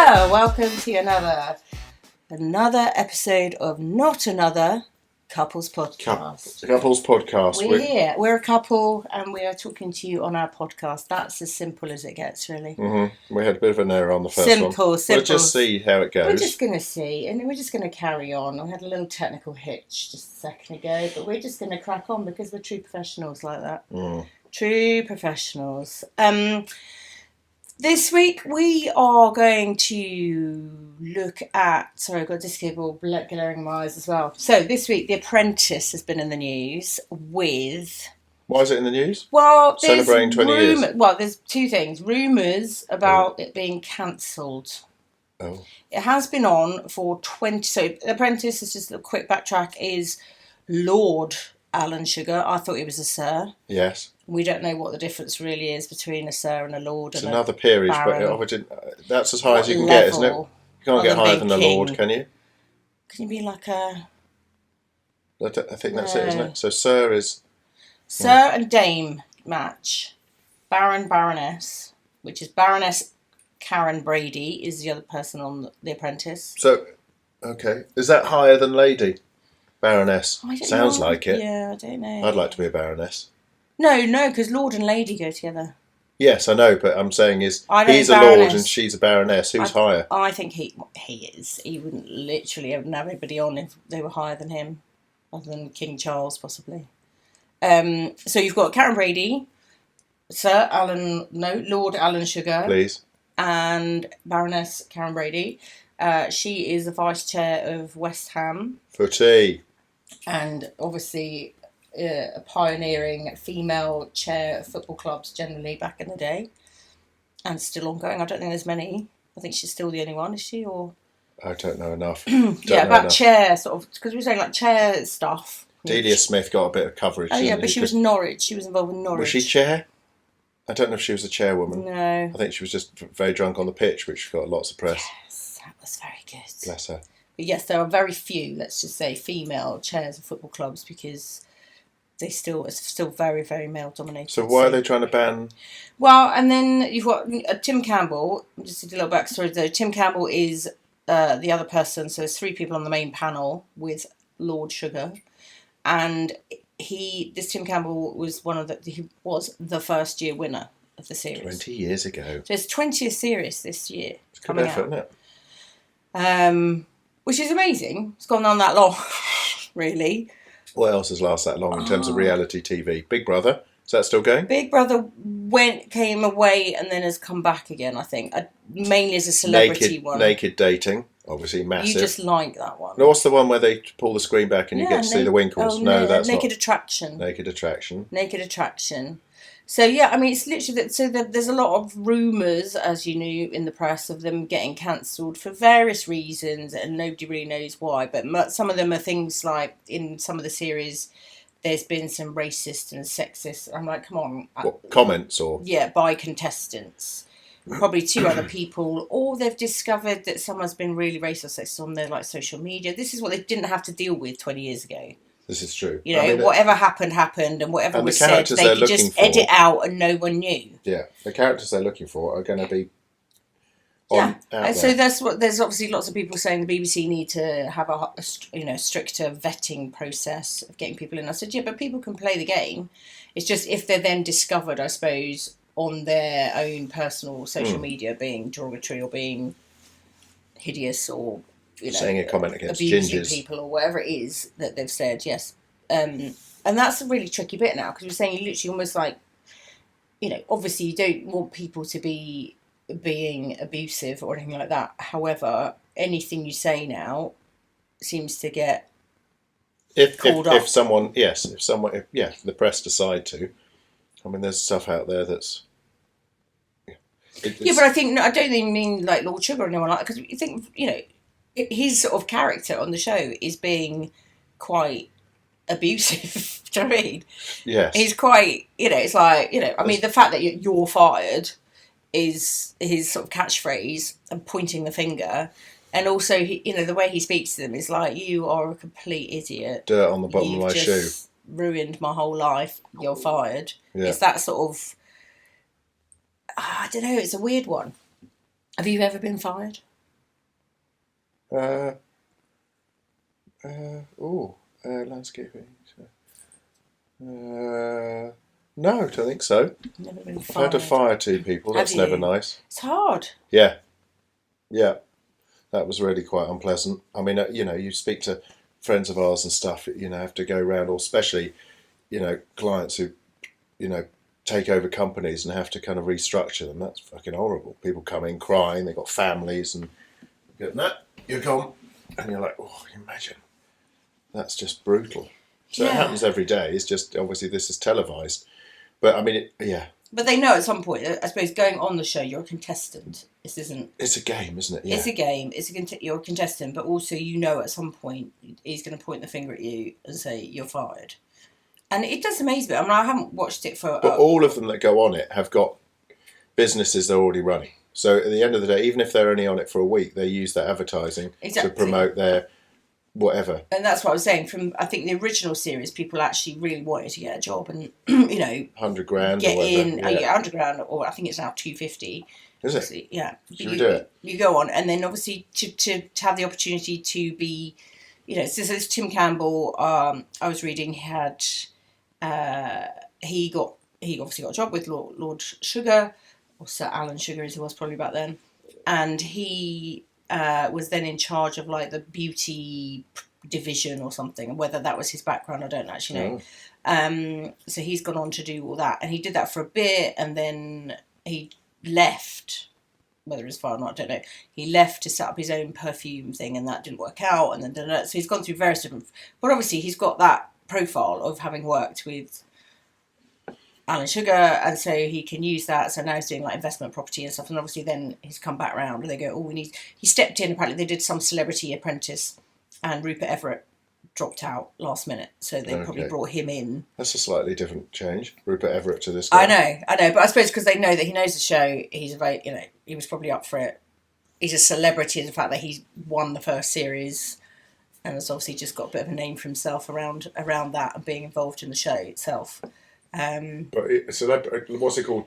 Welcome to another episode of Not Another Couples Podcast. Couples Podcast. We're here. We're a couple and we are talking to you on our podcast. That's as simple as it gets, really. Mm-hmm. We had a bit of an error on the first one. Simple. We'll just see how it goes. We're just going to see and we're just going to carry on. We had a little technical hitch just a second ago, but we're just going to crack on because we're true professionals like that. True professionals. This week we are going to look at... Sorry, I've got disable glaring in my eyes as well. So this week, The Apprentice has been in the news with... Why is it in the news? Well, celebrating 20 years. Well, there's two things. Rumours about it being cancelled. Oh. It has been on for 20... So The Apprentice, is just a quick backtrack, is Lord Alan Sugar. I thought he was a Sir. Yes. We don't know what the difference really is between a Sir and a Lord. It's and another peerage, but that's as high as you can get, isn't it? You can't get higher than a Lord, can you? Can you be like a... I think that's it, isn't it? So Sir is... Sir and Dame match. Baron, Baroness, which is Baroness Karen Brady, is the other person on The Apprentice. So, okay. Is that higher than Lady? Baroness. Sounds like it. Yeah, I don't know. I'd like to be a Baroness. No, because Lord and Lady go together. Yes, I know, but I'm saying he's a Lord and she's a Baroness. Who's higher? I think he is. He wouldn't literally have anybody on if they were higher than him, other than King Charles, possibly. So you've got Karen Brady, Lord Alan Sugar. Please. And Baroness Karen Brady. She is the Vice Chair of West Ham. Footy. And obviously... a pioneering female chair of football clubs generally back in the day, and still ongoing. I don't think there's many. I think she's still the only one, is she? Or I don't know enough. Chair sort of, because we were saying like chair stuff. Delia Smith got a bit of coverage. Oh yeah, but she was Norwich. She was involved with Norwich. Was she chair? I don't know if she was a chairwoman. No. I think she was just very drunk on the pitch, which got lots of press. Yes, that was very good. Bless her. But yes, there are very few, let's just say, female chairs of football clubs because it's still very, very male dominated. So why are they trying to ban? Well, and then you've got Tim Campbell. Just a little backstory though. Tim Campbell is the other person. So there's three people on the main panel with Lord Sugar, and this Tim Campbell was he was the first year winner of the series 20 years ago. So it's 20th series this year. It's good effort, isn't it? Which is amazing. It's gone on that long, really. What else has lasted that long in terms of reality TV? Big Brother, is that still going? Big Brother came away and then has come back again, I think. Mainly as a celebrity one. Naked dating, obviously massive. You just like that one. No, what's the one where they pull the screen back and you get to see the winkles? Oh, no, that's Naked Attraction. Naked Attraction. Naked Attraction. So, yeah, I mean, it's literally... there's a lot of rumours, as you knew, in the press of them getting cancelled for various reasons, and nobody really knows why. But some of them are things like, in some of the series, there's been some racist and sexist... I'm like, come on. What, comments or... Yeah, by contestants. Probably two other people. Or they've discovered that someone's been really racist or sexist on their social media. This is what they didn't have to deal with 20 years ago. This is true. Whatever happened, and whatever was said, they could just edit out and no one knew. Yeah, the characters they're looking for are going to be so there's obviously lots of people saying the BBC need to have a stricter vetting process of getting people in. I said, yeah, but people can play the game. It's just if they're then discovered, I suppose, on their own personal social media being derogatory or being hideous or... saying a comment against abusing gingers. people or whatever it is that they've said, yes. And that's a really tricky bit now, because you're saying you literally almost like, obviously you don't want people to be being abusive or anything like that. However, anything you say now seems to get called up. If the press decide to. I mean, there's stuff out there that's... Yeah, but I don't even mean like Lord Sugar or anyone like that, because you think, his sort of character on the show is being quite abusive. Do you know what I mean? Yes. He's quite, it's like, I mean, the fact that you're fired is his sort of catchphrase and pointing the finger. And also, the way he speaks to them is like, you are a complete idiot. Dirt on the bottom of my shoe. Ruined my whole life. You're fired. Yeah. It's that sort of, I don't know, it's a weird one. Have you ever been fired? Landscaping. No, I don't think so. Never been I've had to fire 2 people. That's never nice. It's hard. Yeah. That was really quite unpleasant. I mean, you speak to friends of ours and stuff. Have to go around, or especially, clients who, take over companies and have to kind of restructure them. That's fucking horrible. People come in crying. They've got families, and you're gone, and you're like, oh, imagine. That's just brutal. So It happens every day. It's just obviously this is televised, but I mean, But they know at some point, I suppose, going on the show, you're a contestant. This isn't. It's a game, isn't it? Yeah. It's a game. You're a contestant, but also at some point he's going to point the finger at you and say you're fired. And it does amaze me. I mean, I haven't watched it for. But all of them that go on it have got businesses they're already running. So at the end of the day, even if they're only on it for a week, they use that advertising to promote their whatever. And that's what I was saying. From I think the original series, people actually really wanted to get a job and $100,000 get in. Yeah. $100,000, or I think it's now $250,000. Is it? Yeah. Should we do it? You go on, and then obviously to have the opportunity to be, so there's Tim Campbell. I was reading he obviously got a job with Lord Sugar, or Sir Alan Sugar as he was probably back then, and he was then in charge of like the beauty division or something, and whether that was his background I don't actually know. So he's gone on to do all that, and he did that for a bit, and then he left. Whether it's far or not, I don't know. He left to set up his own perfume thing, and that didn't work out, and then so he's gone through various different. But obviously, he's got that profile of having worked with Alan Sugar, and so he can use that. So now he's doing like investment property and stuff, and obviously then he's come back round, and they go, he stepped in. Apparently, they did some Celebrity Apprentice, and Rupert Everett dropped out last minute, so they probably brought him in. That's a slightly different change, Rupert Everett to this guy. I know, but I suppose because they know that he knows the show, he's he was probably up for it. He's a celebrity in the fact that he's won the first series, and has obviously just got a bit of a name for himself around that and being involved in the show itself. But what's it called?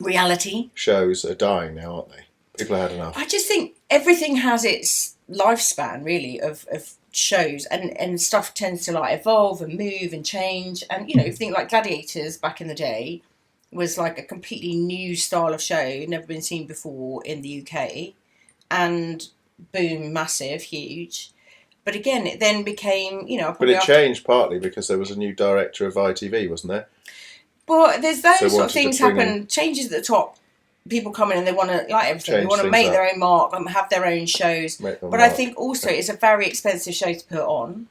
Reality shows are dying now, aren't they? People have had enough. I just think everything has its lifespan, really, of shows, and stuff tends to like evolve and move and change. And if you think like Gladiators back in the day was like a completely new style of show, never been seen before in the UK, and boom, massive, huge. But again, it then became, But it changed partly because there was a new director of ITV, wasn't there? But there's those sort of things happen. Changes at the top. People come in and they want to, like everything, they want to make their own mark, have their own shows. But I think also it's a very expensive show to put on.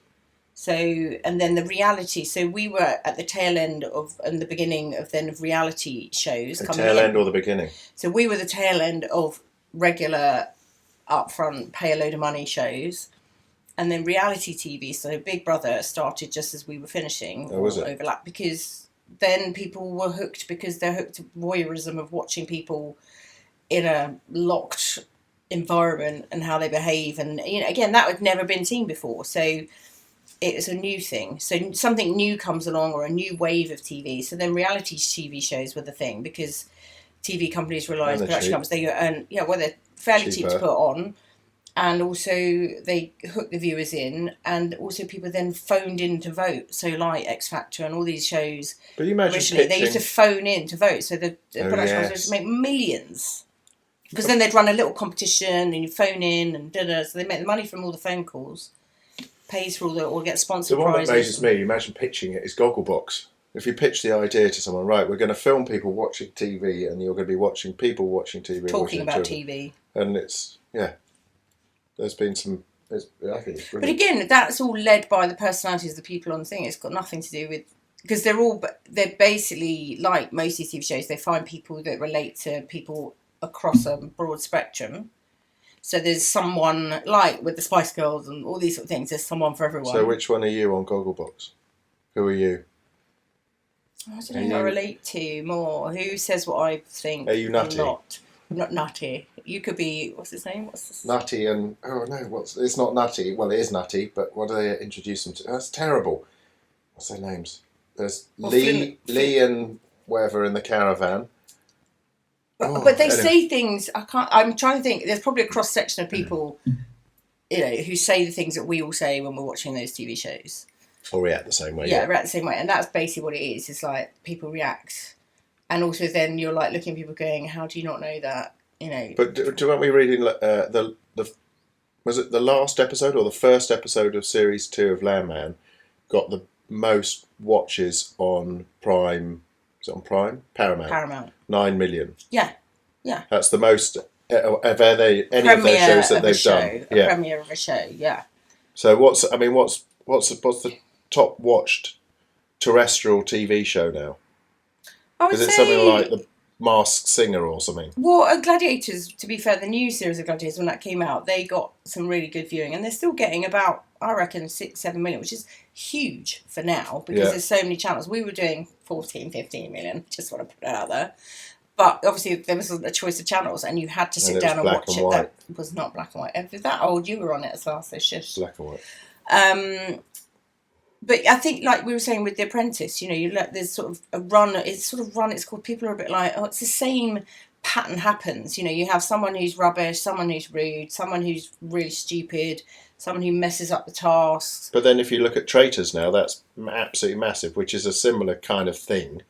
So, and then the reality. So we were at the tail end and the beginning of reality shows. The tail end or the beginning? So we were the tail end of regular, upfront, pay a load of money shows. And then reality TV, so Big Brother started just as we were finishing. Oh, was it? Overlap, because then people were hooked because they're hooked to voyeurism of watching people in a locked environment and how they behave. And, again, that had never been seen before. So it's a new thing. So something new comes along, or a new wave of TV. So then reality TV shows were the thing, because TV companies realise, production companies, they earn, they're fairly cheap to put on. And also they hook the viewers in, and also people then phoned in to vote. So like X Factor and all these shows. But you imagine originally, they used to phone in to vote. So the production companies used to make millions. Because then they'd run a little competition, and you phone in and so they make the money from all the phone calls, pays for or get sponsored prizes. The one that amazes me, imagine pitching it, is Gogglebox. If you pitch the idea to someone, right, we're going to film people watching TV, and you're going to be watching people watching TV. Talking about TV. And it's, there's been some. I think it's brilliant. But again, that's all led by the personalities of the people on the thing. It's got nothing to do with, because they're basically like most of these TV shows. They find people that relate to people across a broad spectrum. So there's someone like with the Spice Girls and all these sort of things. There's someone for everyone. So which one are you on Gogglebox? Who are you? I don't know who I relate to more. Who says what I think? Are you Nutty? I'm not Nutty. You could be, what's his name? What's this? Nutty and, it's not Nutty. Well, it is Nutty, but what do they introduce them to? That's terrible. What's their names? There's Lee and whatever in the caravan. But they say things. I'm trying to think. There's probably a cross section of people, who say the things that we all say when we're watching those TV shows. Or react the same way. Yeah, react the same way, and that's basically what it is. It's like people react, and also then you're like looking at people going, "How do you not know that?" But weren't we reading the was it the last episode or the first episode of series 2 of Landman got the most watches on Prime? Is it on Prime? Paramount. 9 million. Yeah. That's the most of any of their shows that they've done. A premiere of a show. Yeah. So what's the top watched terrestrial TV show now? Is it something like The Masked Singer or something? Well, Gladiators, to be fair, the new series of Gladiators, when that came out, they got some really good viewing, and they're still getting about, I reckon, 6-7 million, which is huge for now, because there's so many channels. We were doing 14, 15 million, just want to put that out there. But obviously there was a choice of channels, and you had to sit down and watch it. That was not black and white. If that old, you were on it as well, so shush. Black and white. But I think, like we were saying with The Apprentice, there's sort of a run. It's called, people are a bit like, oh, it's the same pattern happens. You have someone who's rubbish, someone who's rude, someone who's really stupid, someone who messes up the tasks. But then if you look at Traitors now, that's absolutely massive, which is a similar kind of thing.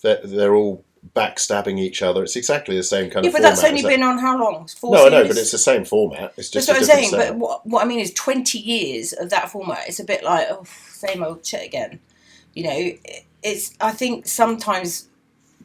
They're all backstabbing each other. It's exactly the same kind of format. Yeah, but that's only been on how long? 4 No, series? I know, but it's the same format. It's just that's what I'm saying. setup. But what I mean is 20 years of that format. It's a bit like, oh, same old shit again. I think sometimes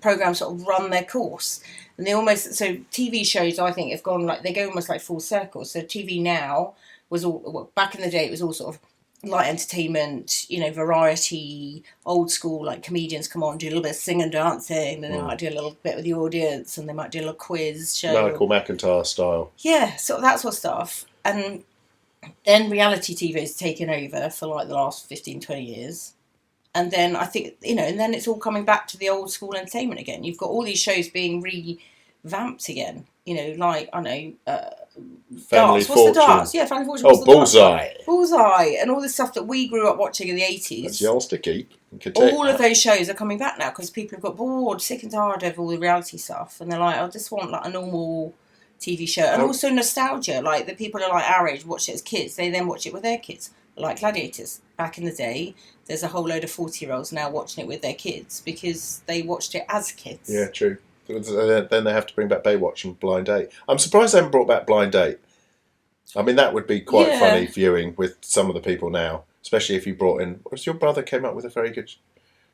programs sort of run their course, and they almost, so TV shows, I think, have gone they go almost like full circle. So TV now was all, back in the day, it was all sort of light entertainment, variety, old school, like comedians come on, do a little bit of singing and dancing, and they might do a little bit with the audience, and they might do a little quiz show. Michael McIntyre style. Yeah, sort of that sort of stuff. And then reality TV has taken over for like the last 15, 20 years. And then I think, and then it's all coming back to the old school entertainment again. You've got all these shows being revamped again. Like, I know, Family Darts. Fortune. What's the Darts? Yeah, Family Fortune. Oh, Bullseye. Bullseye. And all the stuff that we grew up watching in the 80s. That's yours to keep. All of those shows are coming back now because people have got bored, sick and tired of all the reality stuff. And they're like, I just want like a normal TV show. And also nostalgia. Like, the people are like our age, watch it as kids. They then watch it with their kids. Like Gladiators. Back in the day, there's a whole load of 40-year-olds now watching it with their kids because they watched it as kids. Yeah, true. Then they have to bring back Baywatch and Blind Date. I'm surprised they haven't brought back Blind Date. I mean, that would be quite funny viewing with some of the people now, especially if you brought in... Your brother came up with a very good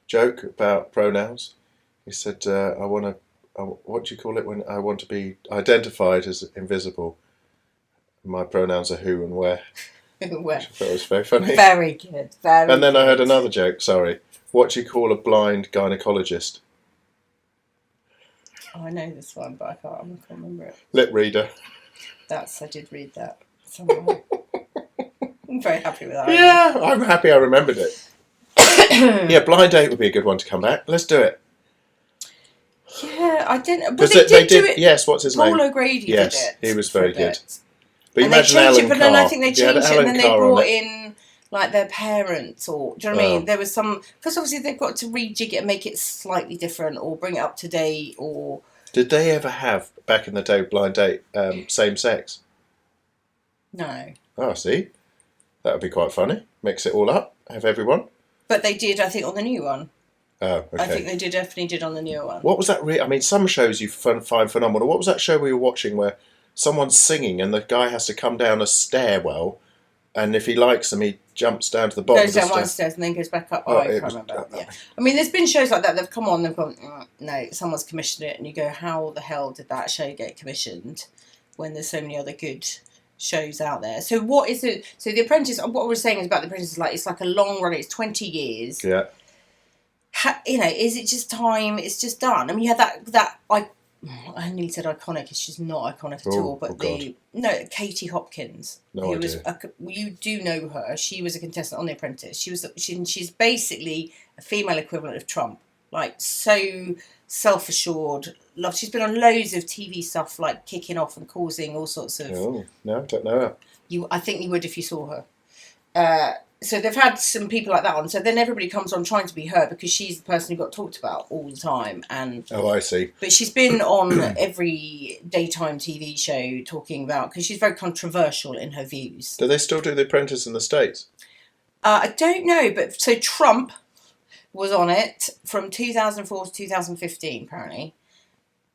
joke about pronouns. He said, what do you call it when I want to be identified as invisible? My pronouns are who and where. Where? I thought it was very funny. Very good. And then I heard another joke, sorry. What do you call a blind gynecologist? Oh, I know this one, but I can't remember it. Lip reader. I did read that somewhere. I'm very happy with that. Yeah, I'm happy I remembered it. Yeah, Blind Date would be a good one to come back. Let's do it. Yeah, I didn't. But they did do it. Yes, what's his name? Paul O'Grady did it. Yes, he was very good. But and they changed it, but then I think they changed it, and then they brought in like their parents, or do you know what I mean? There was some, because obviously they've got to rejig it and make it slightly different, or bring it up to date, or. Did they ever have back in the day Blind Date same sex? No. Oh, see, that would be quite funny. Mix it all up, have everyone. But they did, I think, on the new one. Oh, okay. I think they definitely did on the newer one. What was that? I mean, some shows you find phenomenal. What was that show we were watching where someone's singing and the guy has to come down a stairwell, and if he likes them, he jumps down to the bottom. Goes down one stairs and then goes back up. I can't remember. Yeah, I mean, there's been shows like that. They've come on, they've gone, no, someone's commissioned it, and you go, how the hell did that show get commissioned when there's so many other good shows out there? So what is it? So The Apprentice. What we're saying is about The Apprentice is like, it's like a long run. It's 20 years. Yeah. Is it just time? It's just done. I mean, you had that. I nearly said iconic, because she's not iconic at all. But Katie Hopkins, who was you do know her. She was a contestant on The Apprentice. She's basically a female equivalent of Trump. Like, so self-assured. She's been on loads of TV stuff, like kicking off and causing all sorts of. Oh no, I don't know her. I think you would if you saw her. so they've had some people like that on. So then everybody comes on trying to be her because she's the person who got talked about all the time. And I see. But she's been on every daytime TV show talking about, because she's very controversial in her views. Do they still do The Apprentice in the States? I don't know, but so Trump was on it from 2004 to 2015, apparently.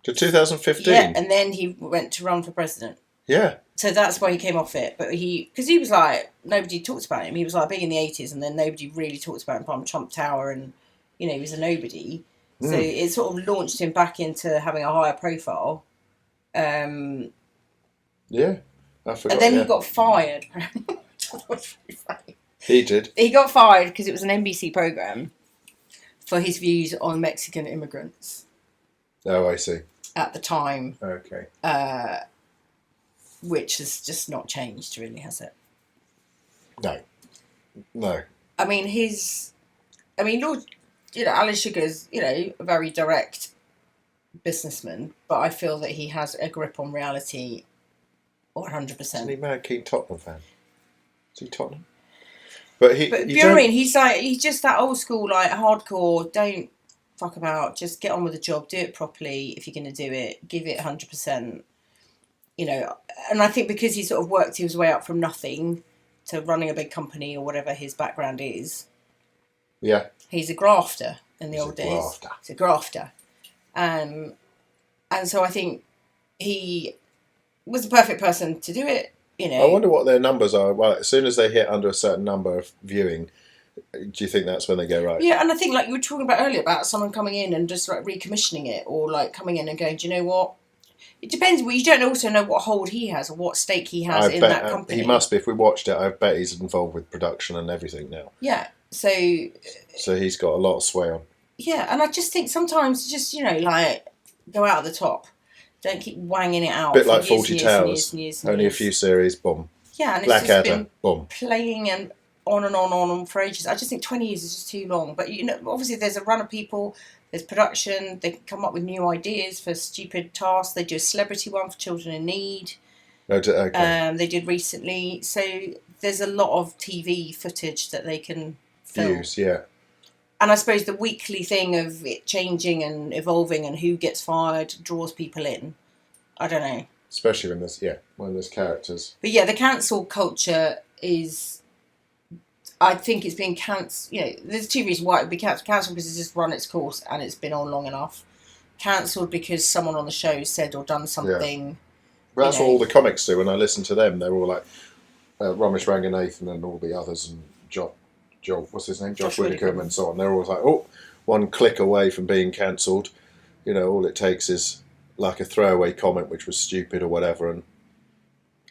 To 2015? Yeah, and then he went to run for president. Yeah. So that's why he came off it. But because he was like, nobody talked about him. He was like big in the 80s, and then nobody really talked about him from Trump Tower, and, you know, he was a nobody. So it sort of launched him back into having a higher profile. Yeah, I forgot. And then he got fired. That was really funny. He did. He got fired because it was an NBC program for his views on Mexican immigrants. Oh, I see. At the time. Okay. Which has just not changed, really, has it? No. I mean, Lord, Alan Sugar's, a very direct businessman, but I feel that he has a grip on reality 100%. Isn't he mad keen Tottenham fan? Is he Tottenham? But you know what I mean? He's just that old school, like, hardcore, don't fuck about, just get on with the job, do it properly. If you're going to do it, give it 100%. And I think because he sort of worked his way up from nothing to running a big company or whatever his background is. Yeah. He's a grafter in the old days. He's a grafter. And so I think he was the perfect person to do it. I wonder what their numbers are. Well, as soon as they hit under a certain number of viewing, do you think that's when they go right? Yeah, and I think, like you were talking about earlier, about someone coming in and just like recommissioning it, or like coming in and going, do you know what? It depends. Well, you don't also know what hold he has or what stake he has in that company. He must be. If we watched it, I bet he's involved with production and everything now. Yeah. So he's got a lot of sway on. Yeah, and I just think sometimes just, like, go out of the top. Don't keep wanging it out. A bit like 40 Towers. Only a few series, boom. Yeah, and Blackadder, it's just been boom. Playing and on for ages. I just think 20 years is just too long. But, obviously there's a run of people, there's production, they can come up with new ideas for stupid tasks. They do a celebrity one for Children in Need. Okay. They did recently. So there's a lot of TV footage that they can film. Use, yeah. And I suppose the weekly thing of it changing and evolving and who gets fired draws people in. I don't know. Especially when there's characters. But yeah, the cancel culture is, I think it's being cancelled. There's two reasons why it would be cancelled. Cancelled because it's just run its course and it's been on long enough. Cancelled because someone on the show said or done something. Yeah. Well, that's what all the comics do. When I listen to them, they're all like Ramesh Ranganathan and all the others, and what's his name? Josh Widdicombe and so on. They're always like, one click away from being cancelled. All it takes is like a throwaway comment which was stupid or whatever, and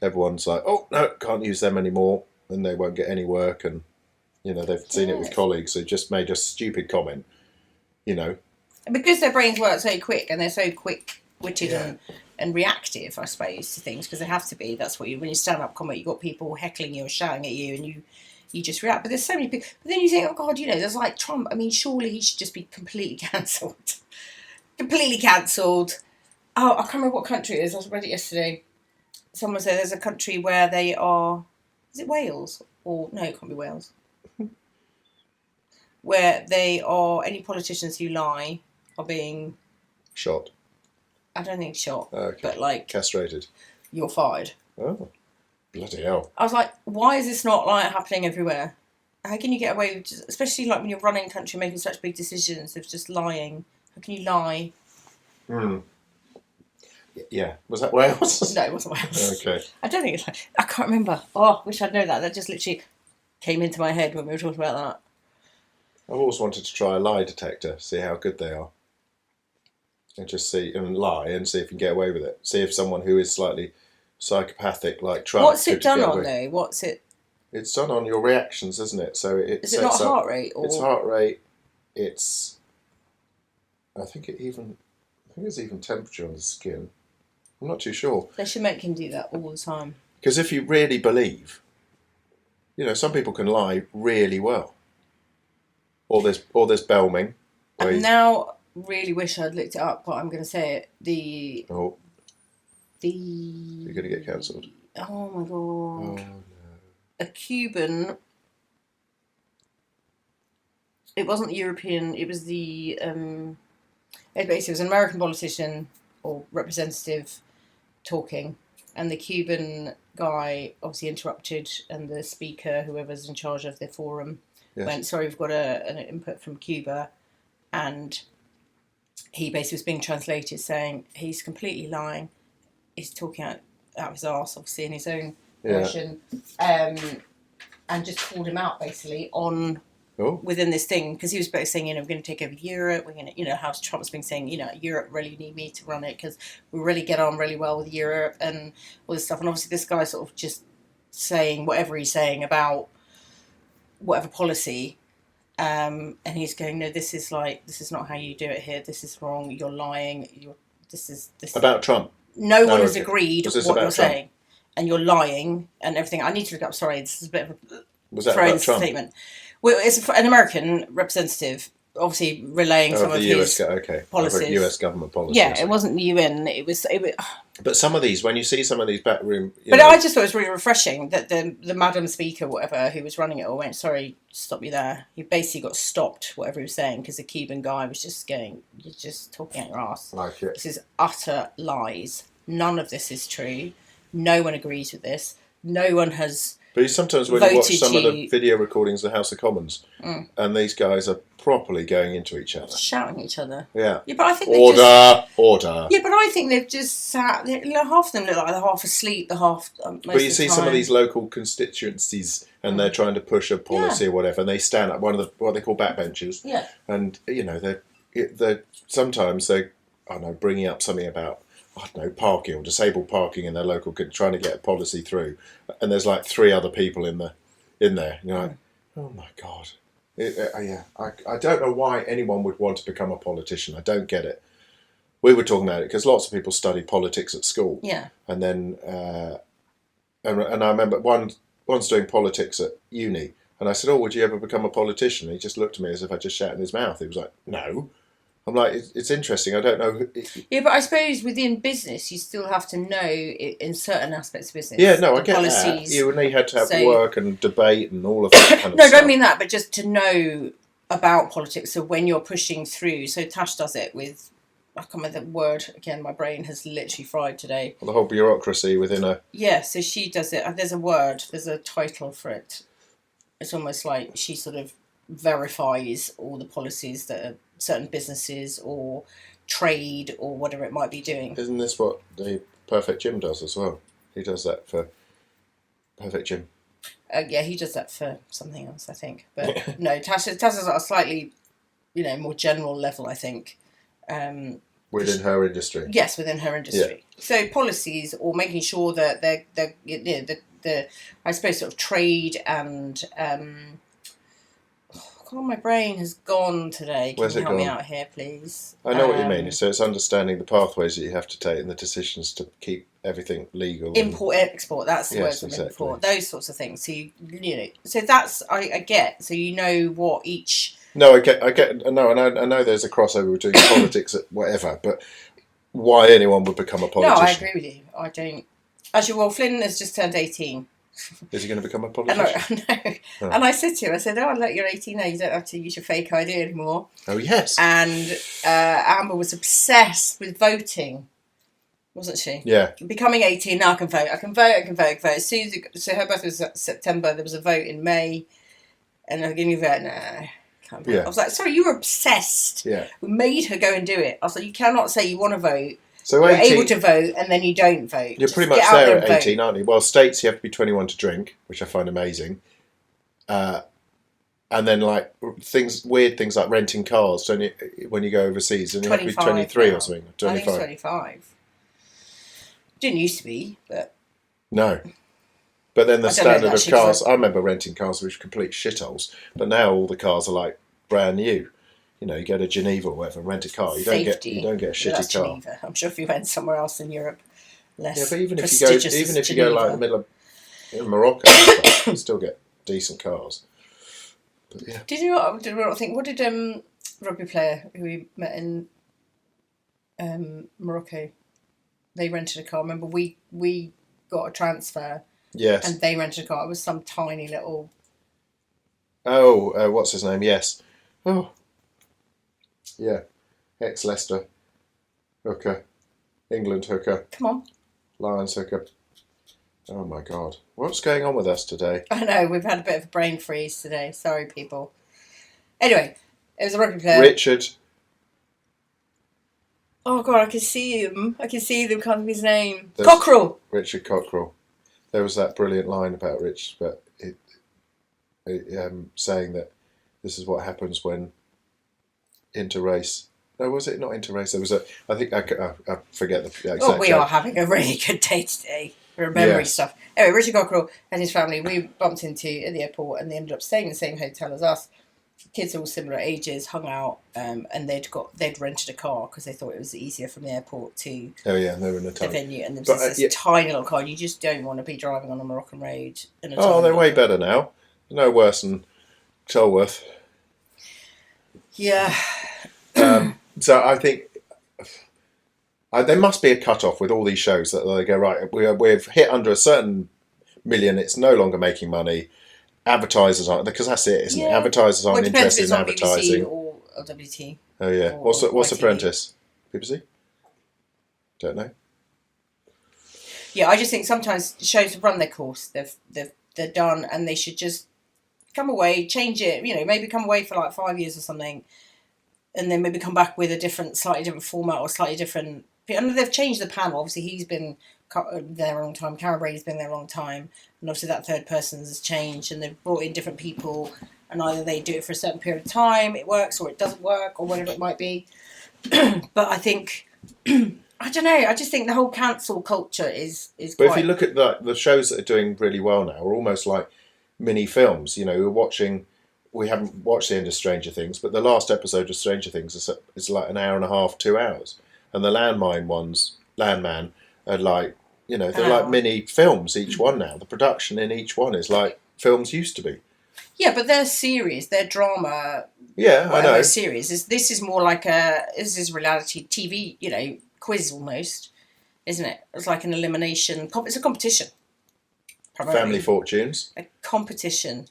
everyone's like, oh, no, can't use them anymore, and they won't get any work, and, they've seen it with colleagues who just made a stupid comment, And because their brains work so quick, and they're so quick-witted and reactive, I suppose, to things, because they have to be. That's what when you stand up comedy, you've got people heckling you or shouting at you, and you just react. But there's so many people. But then you think, oh God, there's like Trump. I mean, surely he should just be completely cancelled. Completely cancelled. Oh, I can't remember what country it is. I read it yesterday. Someone said there's a country where they are. Is it Wales? Or no, it can't be Wales. Where they are. Any politicians who lie are being shot. I don't think shot. Okay. But like castrated. You're fired. Oh. Bloody hell. I was like, why is this not like happening everywhere? How can you get away with just, especially like when you're running a country making such big decisions of just lying? How can you lie? Yeah. Was that Wales? No, it wasn't Wales. Okay. I don't think it's like, I can't remember. Oh, wish I'd known that. That just literally came into my head when we were talking about that. I've always wanted to try a lie detector, see how good they are. And just lie and see if you can get away with it. See if someone who is slightly psychopathic like Trump. What's it done on though? What's it? It's done on your reactions, isn't it? So is it not heart rate? Or? It's heart rate. It's. I think it's even temperature on the skin. I'm not too sure. They should make him do that all the time. Because if you really believe, some people can lie really well. Or there's Belming. And now, really wish I'd looked it up, but I'm going to say it. You're going to get cancelled. Oh my God. Oh no. A Cuban it wasn't the European. It was the it basically was an American politician or representative talking, and the Cuban guy obviously interrupted, and the speaker, whoever's in charge of the forum, went, "Sorry, we've got an input from Cuba," and he basically was being translated, saying he's completely lying. He's talking out of his arse, obviously, in his own version, and just called him out basically on. Within this thing, because he was both saying, we're going to take over Europe, we're going to, how Trump's been saying, Europe really need me to run it because we really get on really well with Europe and all this stuff. And obviously this guy sort of just saying whatever he's saying about whatever policy, and he's going, no, this is not how you do it here. This is wrong. You're lying. This is about Trump. No one has agreed what you're Trump? Saying, and you're lying and everything. I need to look up. Sorry, this is a bit of a thrown statement. Well, it's an American representative, obviously relaying some of his policies. US government policies. Yeah, it wasn't the UN. It was. But some of these, when you see some of these backroom... I just thought it was really refreshing that the Madam Speaker, whatever, who was running it all, went, sorry, stop you there. He basically got stopped, whatever he was saying, because the Cuban guy was just going, you're just talking out your ass. Like it. This is utter lies. None of this is true. No one agrees with this. No one has... But sometimes when you watch some of the video recordings of the House of Commons, and these guys are properly going into each other. Shouting at each other. Yeah. Yeah, but I think Order! Yeah, but I think they've just sat... half of them look like they're half asleep, the half... But you see some of these local constituencies, and they're trying to push a policy or whatever, and they stand up, one of the what they call backbenchers. Yeah. And, they're sometimes they're, I don't know, bringing up something about... I don't know, parking or disabled parking in their local, trying to get a policy through, and there's like 3 other people in there. You're like, oh my god, I don't know why anyone would want to become a politician. I don't get it. We were talking about it because lots of people study politics at school. Yeah. And then, and I remember one's doing politics at uni, and I said, "Oh, would you ever become a politician?" And he just looked at me as if I just shat in his mouth. He was like, "No." I'm like, it's interesting. I don't know. Yeah, but I suppose within business, you still have to know in certain aspects of business. Yeah, no, I get that. You had to have work and debate and all of that kind of no, stuff. No, don't mean that, but just to know about politics. So when you're pushing through, so Tash does it with, I can't remember the word, again, my brain has literally fried today. Well, the whole bureaucracy within a... Yeah, so she does it. There's a word, there's a title for it. It's almost like she sort of verifies all the policies that are certain businesses or trade or whatever it might be doing. Isn't this what the Perfect Gym does as well? He does that for Perfect Gym. Yeah, he does that for something else, I think. But no, Tasha's at a slightly, more general level, I think. Within her industry. Yes, within her industry. Yeah. So policies or making sure that they're the I suppose sort of trade and God, my brain has gone today. Can you help me out here, please? I know what you mean. So it's understanding the pathways that you have to take and the decisions to keep everything legal. Import, export, that's the word I'm looking for. Those sorts of things. So, so that's, I get, so you know what each... No, I get. No, and I know there's a crossover between politics and whatever, but why anyone would become a politician? No, I agree with you. I don't... Actually, well, Flynn has just turned 18. Is he going to become a politician? No. Oh. And I said to him, oh, look, you're 18 now, you don't have to use your fake ID anymore. Oh, yes. And Amber was obsessed with voting, wasn't she? Yeah. Becoming 18, now I can vote. I can vote. Suzie, so her birthday was September, there was a vote in May, and I'm giving you a vote, nah. Yeah. I was like, sorry, you were obsessed. Yeah. We made her go and do it. I was like, you cannot say you want to vote. So you're able to vote and then you don't vote. You're pretty much there at 18, aren't you? Well, states you have to be 21 to drink, which I find amazing. And then like weird things like renting cars. So when you go overseas, and you have to be 23 or something. 25. I think it's 25. Didn't used to be, but no. But then the standard of cars. I remember renting cars which were complete shitholes. But now all the cars are like brand new. You go to Geneva or whatever, rent a car. You don't get a shitty car. Geneva. I'm sure if you went somewhere else in Europe, less. Yeah, but even prestigious if you go like the middle of Morocco, you still get decent cars. But yeah. Did you not think? What did rugby player who we met in Morocco? They rented a car. Remember, we got a transfer. Yes. And they rented a car. It was some tiny little. Oh, what's his name? Yes. Oh, yeah. Ex-Leicester hooker, England hooker. Come on. Lions hooker. Oh my God. What's going on with us today? I know, we've had a bit of a brain freeze today. Sorry, people. Anyway, it was a rugby player. Richard. Oh God, I can see him. I can see them, can't think of his name. Cockerell. Richard Cockerell. There was that brilliant line about Rich, but saying that this is what happens when interrace. No, was it not interrace? There was I think I forget the exact. Oh, we are having a really good day today. Remembering stuff. Anyway, Richard Cockerell and his family, we bumped into at the airport, and they ended up staying in the same hotel as us. Kids all similar ages, hung out, and they'd rented a car because they thought it was easier from the airport to. Oh yeah, they were in the venue, and there was this tiny little car. You just don't want to be driving on a Moroccan road. They're way better now. No worse than Tolworth. Yeah. So I think there must be a cut-off with all these shows that they go, right, we've hit under a certain million, it's no longer making money. Advertisers aren't, because that's it, isn't it? Advertisers aren't interested in advertising. BBC or LWT. Oh yeah. What's Apprentice? BBC? Don't know. Yeah, I just think sometimes shows have run their course. They're done, and they should just come away, change it. Maybe come away for like 5 years or something, and then maybe come back with a slightly different format or slightly different. And they've changed the panel. Obviously, he's been there a long time. Karen Brady's been there a long time, and obviously that third person has changed, and they've brought in different people, and either they do it for a certain period of time, it works, or it doesn't work, or whatever it might be. But I think I don't know. I just think the whole cancel culture is. But if you look at the shows that are doing really well now, are almost like mini films. We haven't watched the end of Stranger Things, but the last episode of Stranger Things is like an hour and a half, 2 hours. And the Landman, are like, they're like mini films, each one now. The production in each one is like films used to be. Yeah, but they're series, they're drama. Yeah, I know. Series. This is more like this is reality TV, quiz almost, isn't it? It's like an elimination, it's a competition. Primarily. Family Fortunes. A competition.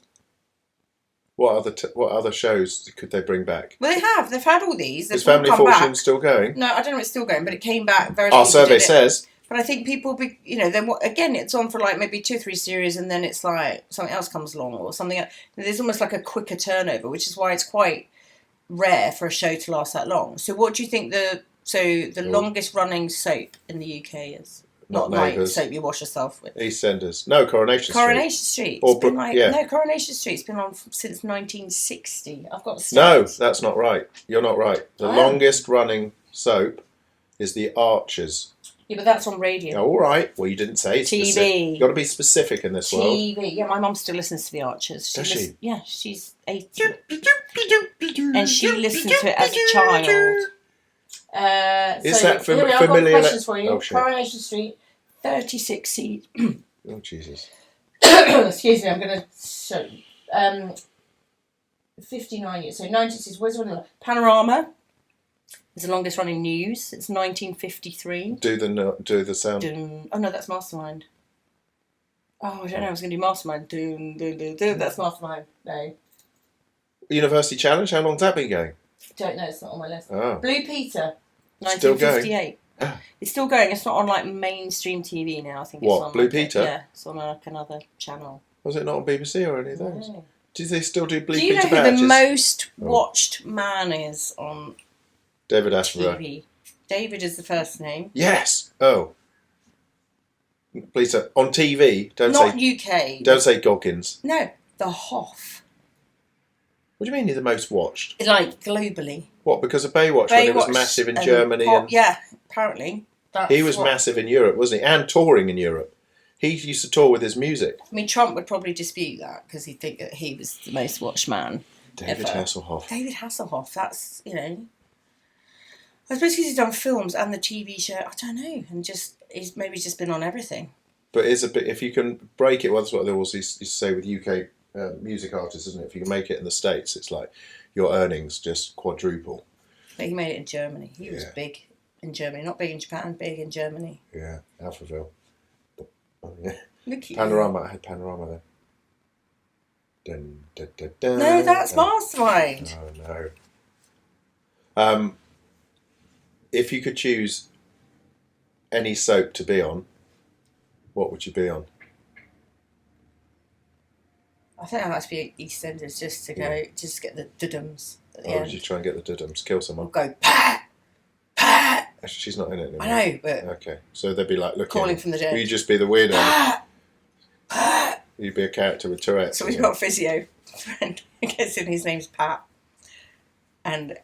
What other shows could they bring back? Well, they've had all these. Is Family Fortunes still going? No, I don't know if it's still going, but it came back very. Our survey says. But I think people, then again, it's on for like maybe 2 or 3 series, and then it's like something else comes along or something. There's almost like a quicker turnover, which is why it's quite rare for a show to last that long. So, what do you think the longest running soap in the UK is? Not like soap you wash yourself with. EastEnders. No, Coronation Street. Coronation Street. No, Coronation Street's been on since 1960. I've got stats. No, that's not right. You're not right. The longest running soap is The Archers. Yeah, but that's on radio. Oh, all right. Well, you didn't say TV. You've got to be specific in this world. TV. Yeah, my mum still listens to The Archers. Does she? Yeah, she's 80. And she listened to it as a child. Is that familiar? I've got questions for you. Oh, shit. Coronation Street, 36 seats. Oh, Jesus. Excuse me, I'm going to show you. 59 years. So 96. Where's the one? Panorama is the longest running news. It's 1953. Do the sound. Oh, no, that's Mastermind. Oh, I don't know. I was going to do Mastermind. That's Mastermind. No. University Challenge, how long's that been going? Don't know, it's not on my list. Oh. Blue Peter, 1958. Still going? It's still going. It's not on like mainstream TV now. I think it's on Blue like Peter? Yeah, it's on like another channel. Was it not on BBC or any of those? No. Do they still do Blue Peter? Do you Peter know badges? who the most watched man is on David Attenborough. TV? David is the first name. Yes. Oh. Please, on TV, not UK. Don't say Goggins. No, the Hoff. What do you mean he's the most watched? Like globally. What, because of Baywatch when it was massive in Germany? Yeah, apparently. He was massive in Europe, wasn't he? And touring in Europe. He used to tour with his music. I mean, Trump would probably dispute that because he'd think that he was the most watched man. David Hasselhoff. David Hasselhoff, that's, I suppose he's done films and the TV show, I don't know, and he's maybe just been on everything. But if you can break it, well, that's what they always used to say with UK music artists, isn't it? If you can make it in the States, it's like your earnings just quadruple. But he made it in Germany. He was big in Germany, not big in Japan, big in Germany. Yeah, Alphaville. Oh, yeah. Look at Panorama, I had Panorama there. Dun, dun, dun, dun. No, that's Mastermind. Oh no. If you could choose any soap to be on, what would you be on? I think I'd like to be EastEnders just to go, just get the dudums at the end. Would you try and get the dudums, kill someone? Or go, Pat! Pat! Actually, she's not in it anymore. I know, but... Okay, so they'd be like, look, calling from the dead. You'd just be the weirdo. Pat! Pat! You'd be a character with Tourette's. So we've got a physio friend who gets in, his name's Pat. And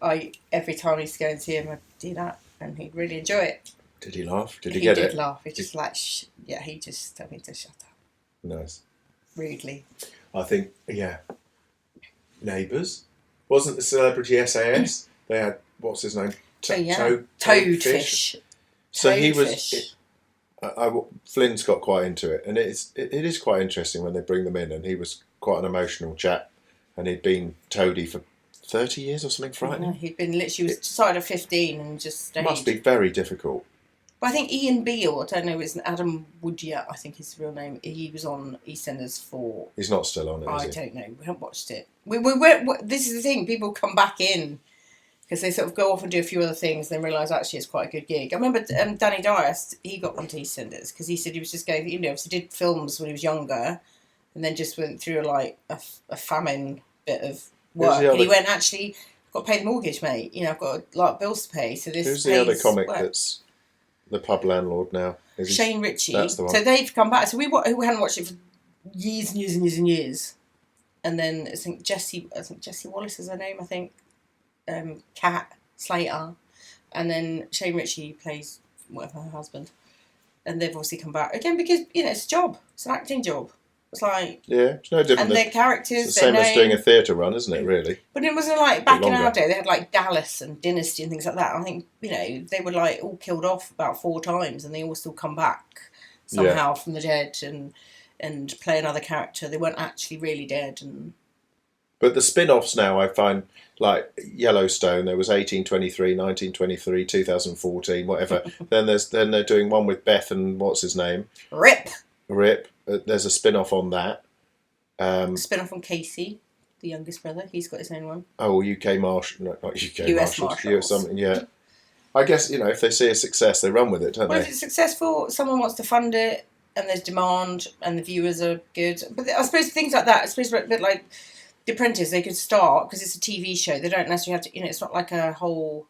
every time I used to go and see him, I'd do that, and he'd really enjoy it. Did he laugh? Did he get it? He did laugh. He just like, he just told me to shut up. Nice. Rudely. I think, Neighbours. Wasn't the Celebrity SAS? They had, what's his name? Toadfish. So he was... Flynn's got quite into it, and it is quite interesting when they bring them in, and he was quite an emotional chap, and he'd been Toady for 30 years or something frightening. No, he'd been literally, started at 15 and just stayed. Must be very difficult. But I think Ian Beale, I don't know, is Adam Woodyard, I think his real name. He was on EastEnders for... He's not still on it, I don't know. We haven't watched it. This is the thing. People come back in because they sort of go off and do a few other things, then realise actually it's quite a good gig. I remember Danny Dyer, he got onto EastEnders because he said he was just going, so did films when he was younger, and then just went through a famine bit of work. And he went, actually, I've got to pay the mortgage, mate. I've got a lot of bills to pay. So this. Who's the other comic that's the pub landlord now? Shane Ritchie. That's the one. So they've come back. So we hadn't watched it for years and years and years and years. And then I think Jessie Wallace is her name, I think. Kat Slater. And then Shane Ritchie plays whatever her husband. And they've obviously come back again because, it's a job. It's an acting job. It's like... Yeah, it's no different. And their characters... It's the same as doing a theatre run, isn't it, really? But it wasn't like back in our day, they had like Dallas and Dynasty and things like that. I think, they were like all killed off about 4 times and they all still come back somehow from the dead and play another character. They weren't actually really dead. But the spin-offs now, I find, like Yellowstone, there was 1823, 1923, 2014, whatever. then they're doing one with Beth and what's his name? Rip. There's a spin-off on that. Spin-off on Casey, the youngest brother. He's got his own one. Oh, UK Marshal... No, not UK US Marshals. Marshals. Something, yeah. I guess, if they see a success, they run with it, don't they? If it's successful, someone wants to fund it, and there's demand, and the viewers are good. But I suppose things like that, a bit like The Apprentice, they could start, because it's a TV show, they don't necessarily have to... it's not like a whole...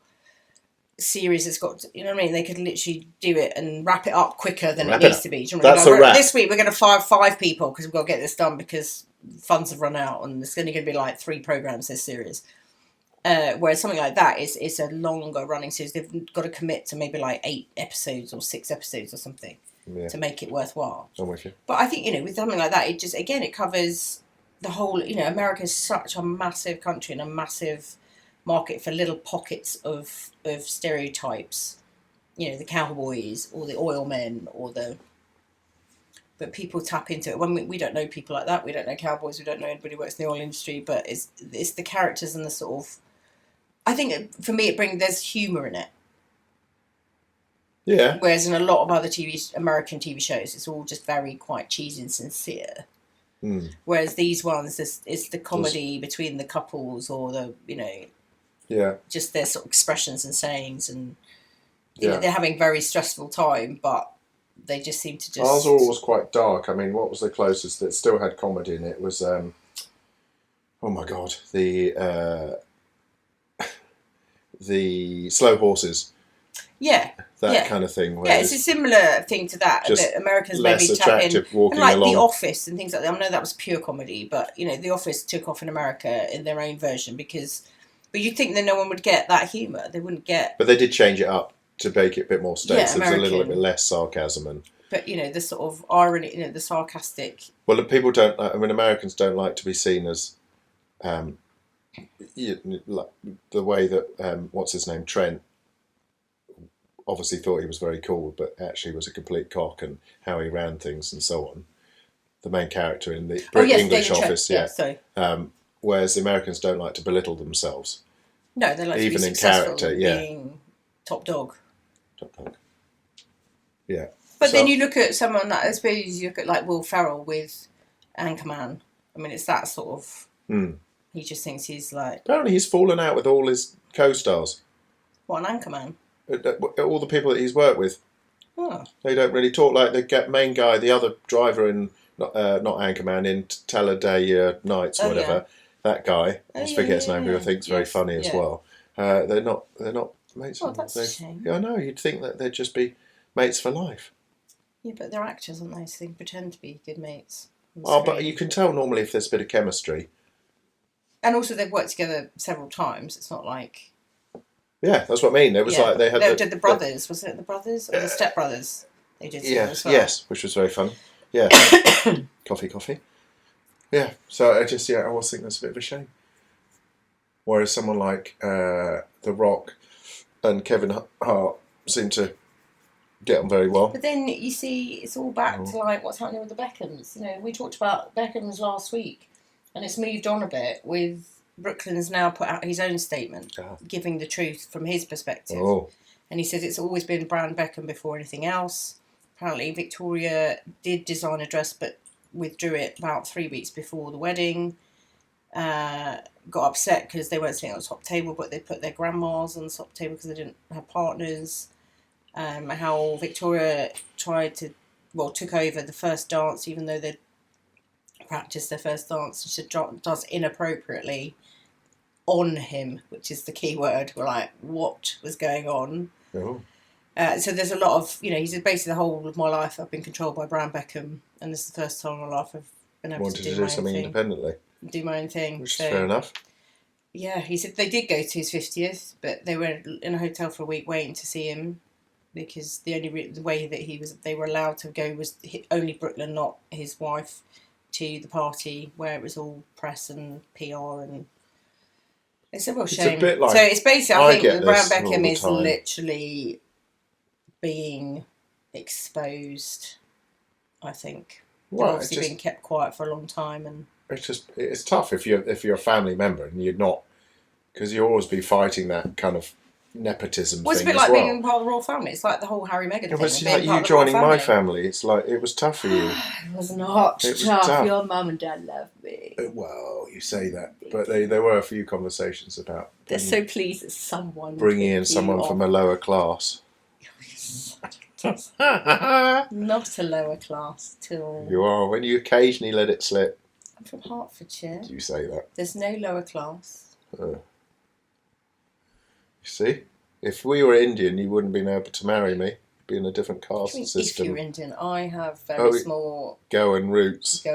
series that's got, what I mean? They could literally do it and wrap it up quicker than it needs to be. That's a wrap. This week we're going to fire 5 people because we've got to get this done because funds have run out and there's only going to be like 3 programs this series. Whereas something like that is a longer running series. They've got to commit to maybe like 8 episodes or 6 episodes or something to make it worthwhile. I'm with you. But I think, with something like that, it covers the whole, America's such a massive country and a massive market for little pockets of stereotypes, the cowboys or the oil men but people tap into it. When we don't know people like that, we don't know cowboys, we don't know anybody who works in the oil industry, but it's the characters and the sort of, I think for me there's humour in it. Yeah. Whereas in a lot of other American TV shows, it's all just very quite cheesy and sincere. Whereas these ones, it's the comedy between the couples or the, just their sort of expressions and sayings, and they're having very stressful time, but they just seem to just... Ours was quite dark. I mean, what was the closest that still had comedy in it was, oh my God, the Slow Horses. Yeah. That kind of thing. Yeah, it's a similar thing to that. Just that Americans less maybe tap in. walking and like along. The Office and things like that. I know that was pure comedy, but, The Office took off in America in their own version because... But you'd think that no one would get that humour. They wouldn't get... But they did change it up to make it a bit more states. Yeah, There's a little bit less sarcasm. But, the sort of irony, the sarcastic... Well, people don't... Americans don't like to be seen as... like the way that, what's his name, Trent, obviously thought he was very cool, but actually was a complete cock, and how he ran things and so on. The main character in the English Office, whereas the Americans don't like to belittle themselves. No, they like even to be in successful, character, being top dog. Top dog. Yeah. But then you look at someone like, I suppose you look at like Will Ferrell with Anchorman I mean, it's that sort of... Mm. He just thinks he's like... Apparently he's fallen out with all his co-stars. What, an Anchorman? All the people that he's worked with. Oh. They don't really talk. Like the main guy, the other driver in, not Anchorman, in Talladega Nights or whatever, that guy, I just forget his name, who I think's very funny as well. They're not mates. Oh, that's a shame. Yeah, I know. You'd think that they'd just be mates for life. Yeah, but they're actors, aren't they? So they can pretend to be good mates. Oh, but you can tell normally if there's a bit of chemistry. And also they've worked together several times. It's not like... Yeah, that's what I mean. It was like they had... They did the brothers. Was it the brothers? Or the stepbrothers? They did as well. Yes, which was very fun. Yeah. Coffee. Yeah, so I always think that's a bit of a shame. Whereas someone like The Rock and Kevin Hart seem to get on very well. But then you see, it's all back to like what's happening with the Beckhams. You know, we talked about Beckhams last week, and it's moved on a bit with Brooklyn's now put out his own statement, giving the truth from his perspective. Oh. And he says it's always been Brown Beckham before anything else. Apparently, Victoria did design a dress, but withdrew it about 3 weeks before the wedding. Got upset because they weren't sitting on the top table, but they put their grandmas on the top table because they didn't have partners. How Victoria took over the first dance, even though they'd practiced their first dance. She does inappropriately on him, which is the key word. We're like, what was going on? Oh. So there's a lot of, he said basically the whole of my life I've been controlled by Brown Beckham, and this is the first time in my life I've been able to do something independently. Do my own thing. Which is fair enough. Yeah, he said they did go to his 50th, but they were in a hotel for a week waiting to see him because the way that they were allowed to go was only Brooklyn, not his wife, to the party where it was all press and PR and... It's a real shame. A bit like, so it's basically, I think that Brown Beckham is literally being exposed, I think. Well, obviously been kept quiet for a long time, and it's tough if you're a family member and you're not, because you always be fighting that kind of nepotism thing. It's a bit like being part of the royal family. It's like the whole Harry Meghan thing. It was like you joining my family. It's like it was tough for you. It was not tough. Your mum and dad loved me. Well, you say that, but there were a few conversations about. They're so pleased that someone bringing in someone from a lower class. Not a lower class at all. You are when you occasionally let it slip. I'm from Hertfordshire. You say that. There's no lower class. You see, if we were Indian, you wouldn't been able to marry me. You'd be in a different caste system. If you're Indian, I have very small Goan roots.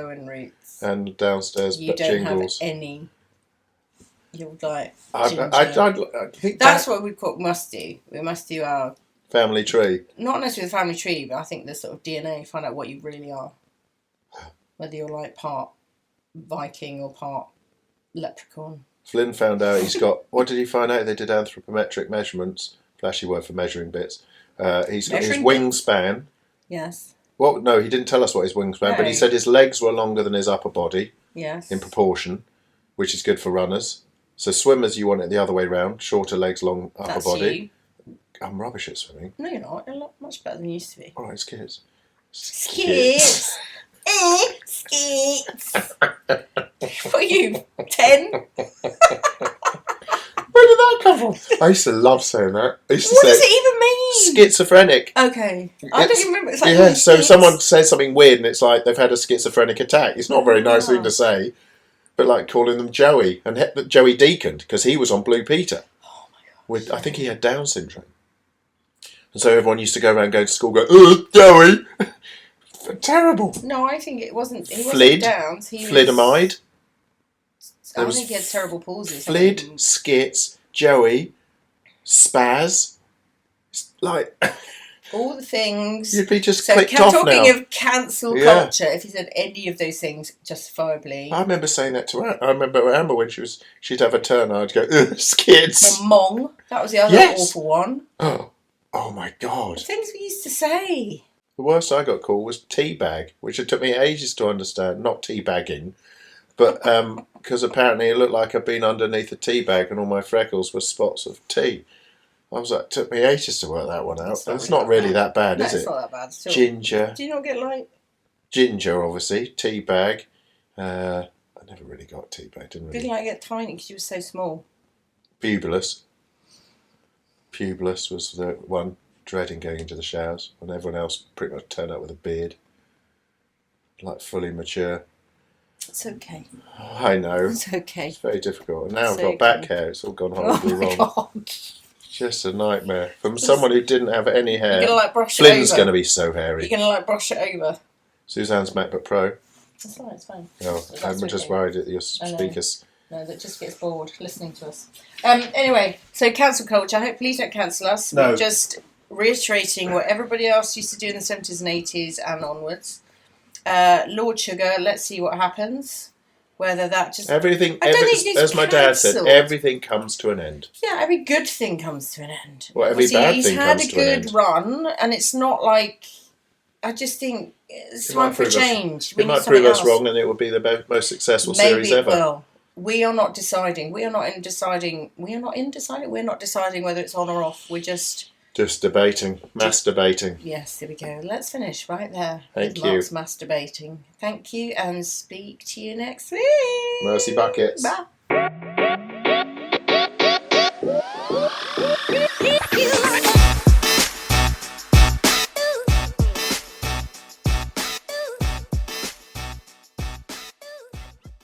And downstairs you jingles. Don't have any. You're like I think that's what we must do. We must do our family tree. Not necessarily the family tree, but I think the sort of DNA, find out what you really are. Whether you're like part Viking or part leprechaun. Flynn found out he's got... What did he find out? They did anthropometric measurements. Flashy word for measuring bits. He's got his wingspan. Yes. Well, no, he didn't tell us what his wingspan, but he said his legs were longer than his upper body. Yes. In proportion, which is good for runners. So swimmers, you want it the other way round. Shorter legs, long upper body. You. I'm rubbish at swimming. No, you're not. You're much better than you used to be. All right, skits. Skits. Skits. What are you, 10? Where did that come from? I used to love saying that. What does it even mean? Schizophrenic. Okay. I don't even remember. It's like yeah, so someone says something weird and it's like they've had a schizophrenic attack. It's not a very nice thing to say. But like calling them Joey. And Joey Deacon, because he was on Blue Peter. Oh my God. I think he had Down syndrome. And so everyone used to go around going to school going, Joey! Terrible. No, I think it wasn't. He wasn't Downs. Flidomide. I think he had cerebral palsy. Flid, skits, Joey, spaz. It's like all the things. You'd be just clicked off now. Talking of cancel culture, if you said any of those things justifiably. I remember saying that to her. I remember Amber when she'd have a turn. I'd go, skits. Or Mong. That was the other awful one. Oh my God. The things we used to say. The worst I got called was teabag, which it took me ages to understand. Not teabagging, but because apparently it looked like I'd been underneath a tea bag and all my freckles were spots of tea. I was like, it took me ages to work that one out. It's not really that bad, is it? It's not that bad. Still. Ginger. Do you not get like... Ginger, obviously. Tea bag. never really got teabag. Didn't Didn't like get tiny because you were so small. Pubulus. Pubulus was the one dreading going into the showers when everyone else pretty much turned up with a beard. Like fully mature. It's okay. I know. It's okay. It's very difficult. And now I've got back hair. It's all gone horribly wrong. God. Just a nightmare. From someone who didn't have any hair. You're going to brush Flynn's it over. going to be so hairy. You're going to brush it over. Suzanne's MacBook Pro. That's fine, it's fine. Oh, I'm just worried that your speakers... No, that just gets bored listening to us. Anyway, so cancel culture. I hope please don't cancel us. No. We're just reiterating what everybody else used to do in the 70s and 80s and onwards. Lord Sugar, let's see what happens. Whether that just... Everything, as my dad said, everything comes to an end. Yeah, every good thing comes to an end. Well, every bad thing comes to an end. He's had a good run, and it's not like... I just think it's time for change. It might prove us wrong, and it will be the most successful series ever. Well, we are not deciding. We're not deciding whether it's on or off. We're just debating, masturbating. Yes, there we go. Let's finish right there. Thank you. Mark's masturbating. Thank you, and speak to you next week. Mercy buckets. Bye.